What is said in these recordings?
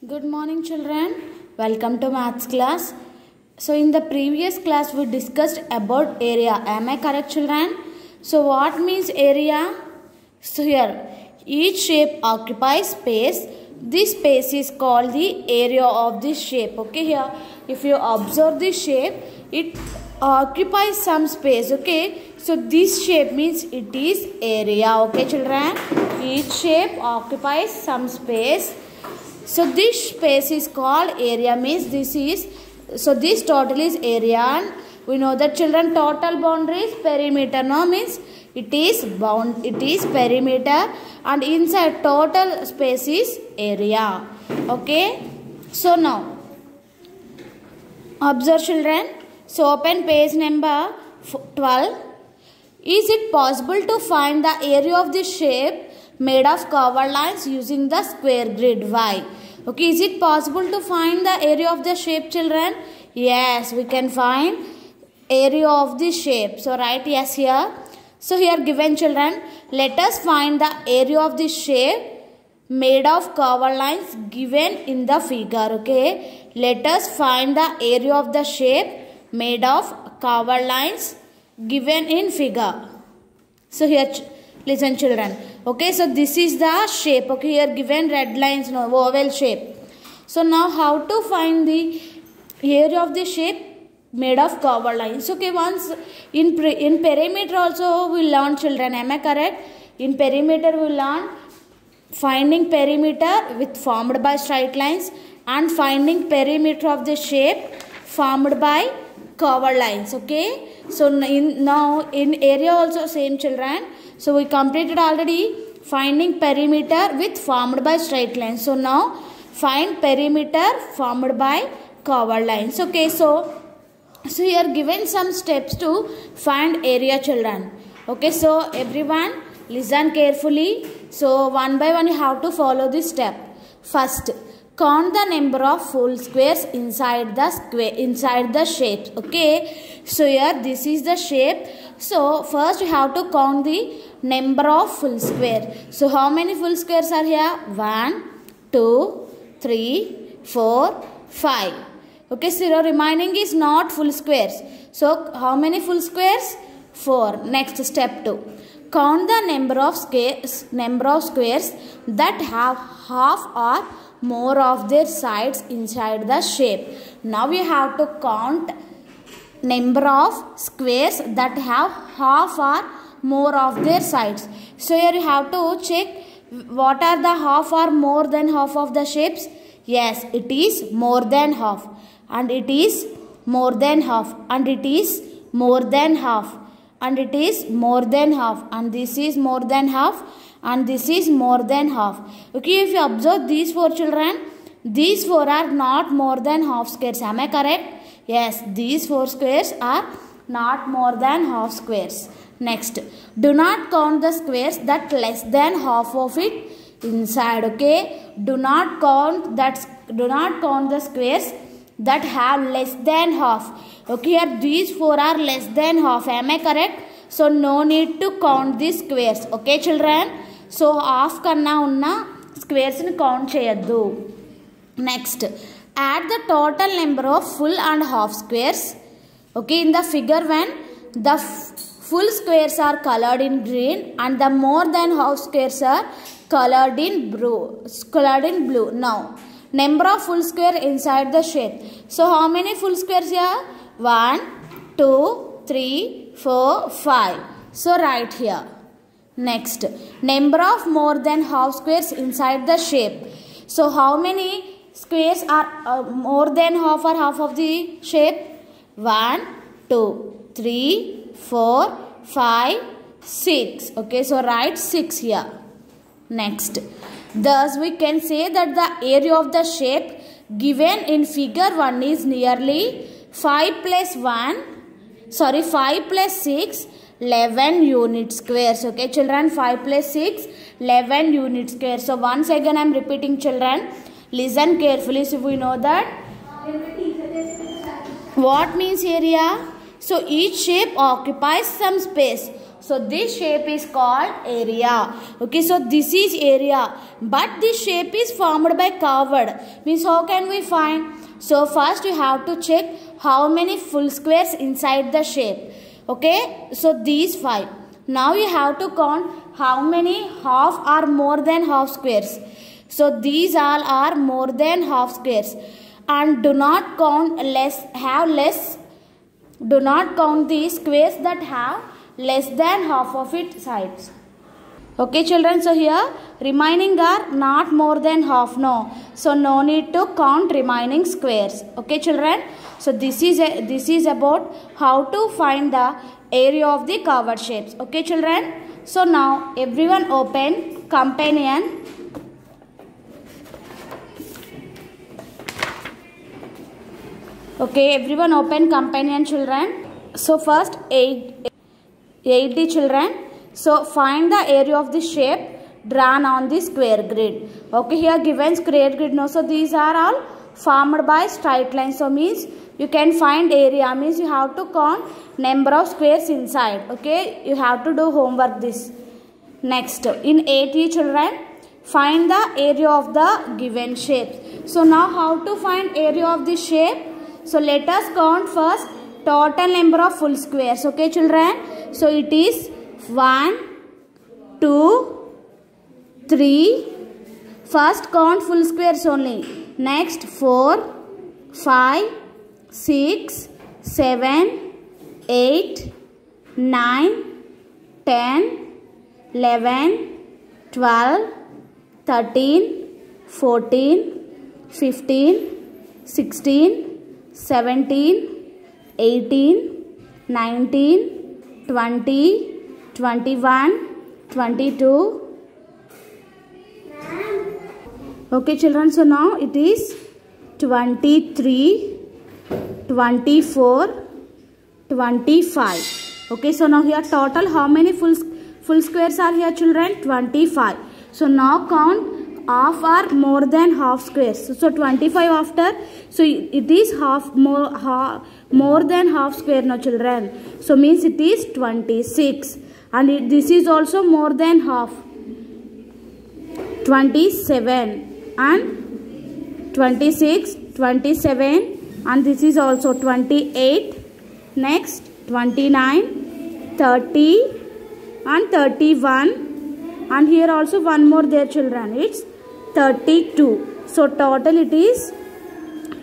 Good morning children. Welcome to maths class. So in the previous class we discussed about area. Am I correct children? So what means area? So here each shape occupies space. This space is called the area of this shape. Okay, here if you observe this shape, it occupies some space. Okay, so this shape means it is area. Okay children, each shape occupies some space. So this space is called area, means this is, so this total is area, and we know that children total boundary is perimeter. No, means it is perimeter, and inside total space is area. Okay, so now observe children. So open page number 12. Is it possible to find the area of this shape made of curved lines using the square grid? Why? Okay, is it possible to find the area of the shape children? Yes, we can find area of the shape. So write yes here. So here given children, let us find the area of this shape made of curved lines given in the figure. Okay, let us find the area of the shape made of curved lines given in figure. So here listen children. Okay, so this is the shape. Okay, here given red lines, no, oval shape. So now how to find the area of the shape made of curved lines? Okay, once in perimeter also we learn children. Am I correct? In perimeter we learn finding perimeter with formed by straight lines and finding perimeter of the shape formed by curved lines. Okay, so now in area also same children. So we completed already finding perimeter with formed by straight lines. So now find perimeter formed by curved lines. Okay, so here given some steps to find area children. Okay, so everyone listen carefully. So one by one you have to follow this step. First, count the number of full squares inside the shape. Okay, so here this is the shape. So first you have to count the number of full square. So how many full squares are here? 1, 2, 3, 4, 5. Okay, so remaining is not full squares. So how many full squares? 4. Next, step 2. Count the number of squares that have half or more of their sides inside the shape. Now you have to count number of squares that have half or more of their sides. So here you have to check what are the half or more than half of the shapes. Yes, it is more than half, and it is more than half, and it is more than half, and it is more than half, and this is more than half, and this is more than half. Okay, if you observe these 4 children, these 4 are not more than half squares. Am I correct? Yes, these 4 squares are not more than half squares. Next, do not count the squares that less than half of it inside. Okay, do not count the squares that have less than half. Okay, here these 4 are less than half. Am I correct? So no need to count these squares. Okay children, so half kanna unna squares ni count cheyaddu. Next, add the total number of full and half squares. Okay, in the figure when the full squares are colored in green and the more than half squares are colored in blue. Now, number of full square inside the shape. So how many full squares here? 1, 2, 3, 4, 5. So write here. Next, number of more than half squares inside the shape. So how many squares are more than half or half of the shape? 1, 2, 3, 4, 5, 6. Okay, so write 6 here. Next, thus we can say that the area of the shape given in figure 1 is nearly 5 plus 6, 11 unit squares. Okay children, 5 plus 6, 11 unit squares. So once again I am repeating children, listen carefully. So we know that what means area. So each shape occupies some space. So this shape is called area. Okay, so this is area, but this shape is formed by curved. Means how can we find? So first you have to check how many full squares inside the shape. Okay, so these 5. Now you have to count how many half or more than half squares. So these all are more than half squares. And do not count do not count the squares that have less than half of its sides. Okay children, so here remaining are not more than half, no. So no need to count remaining squares. Okay children, so this is about how to find the area of the curved shapes. Okay children, so now everyone open companion. Okay, everyone open companion children. So first 80 children. So find the area of the shape drawn on the square grid. Okay, here given square grid, no. So these are all formed by straight lines. So means you can find area, means you have to count number of squares inside. Okay, you have to do homework this. Next, in 80 children, find the area of the given shapes. So now how to find area of the shape? So let us count first total number of full squares. Okay children, so it is 1, 2, 3. First count full squares only. Next 4, 5, 6, 7, 8, 9, 10, 11, 12, 13, 14, 15, 16, 17, 18, 19, 20, 21, 22. Okay children, so now it is 23, 24, 25. Okay, so now here total how many full squares are here children? 25. So now count half or more than half squares. So 25 after, so it is more than half square, no children. So means it is 26, and this is also more than half, 27, and 26, 27, and this is also 28. Next 29, 30, and 31, and here also one more there children, it's 32. So total it is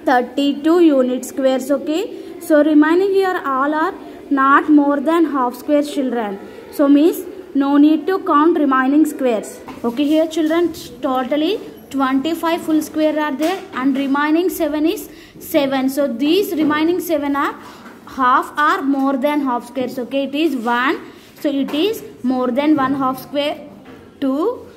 32 unit squares. Okay, so remaining here all are not more than half squares children. So means no need to count remaining squares. Okay, here children totally 25 full square are there, and remaining 7 is 7. So these remaining 7 are half or more than half squares. Okay, it is 1. So it is more than 1 half square. 2,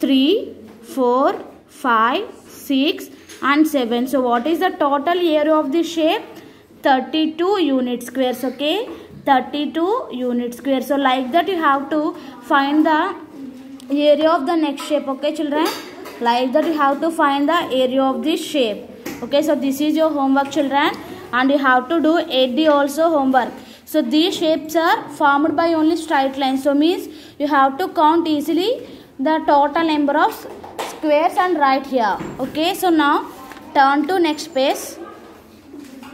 3, 4, 5, 6, and 7. So what is the total area of the shape? 32 unit squares. Okay, 32 unit squares. So like that you have to find the area of the next shape. Okay children, like that you have to find the area of this shape. Okay, so this is your homework children, and you have to do 8D also homework. So these shapes are formed by only straight lines. So means you have to count easily the total number of squares and write here. Okay, so now turn to next page.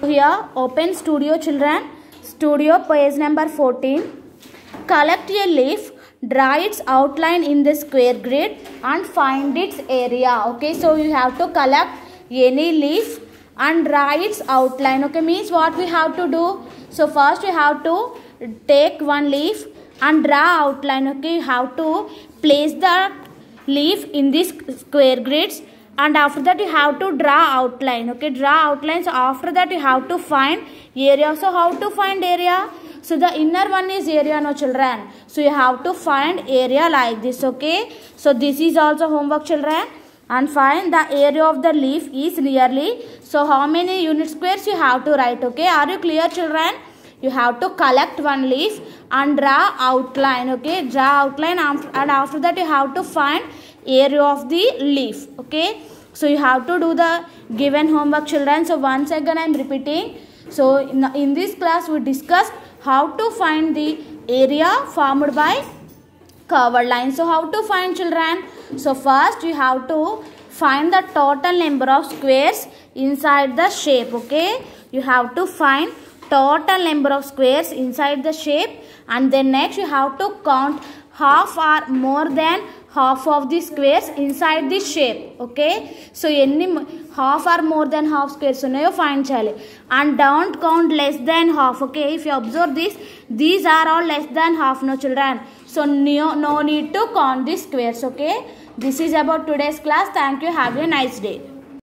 Here open studio children. Studio page number 14. Collect a leaf, draw its outline in the square grid and find its area. Okay, so you have to collect any leaf and draw its outline. Okay, means what we have to do? So first we have to take one leaf and draw outline. Okay, you have to place the leaf in this square grids, and after that you have to draw outline. Okay, draw outline. So after that you have to find area. So how to find area? So the inner one is area, no children. So you have to find area like this. Okay, so this is also homework children, and find the area of the leaf is nearly. So how many unit squares you have to write? Okay, are you clear children? You have to collect one leaf and draw outline. Okay, draw outline, and after that you have to find area of the leaf. Okay, so you have to do the given homework children. So once again I am repeating. So in this class we discussed how to find the area formed by curved line. So how to find, children? So first you have to find the total number of squares inside the shape. Okay, you have to find total number of squares inside the shape, and then next you have to count half or more than half of the squares inside the shape. Okay, so any half or more than half squares unnayo find cheyali, and don't count less than half. Okay, if you observe this, these are all less than half, no children, so no need to count the squares. Okay, this is about today's class. Thank you. Have a nice day.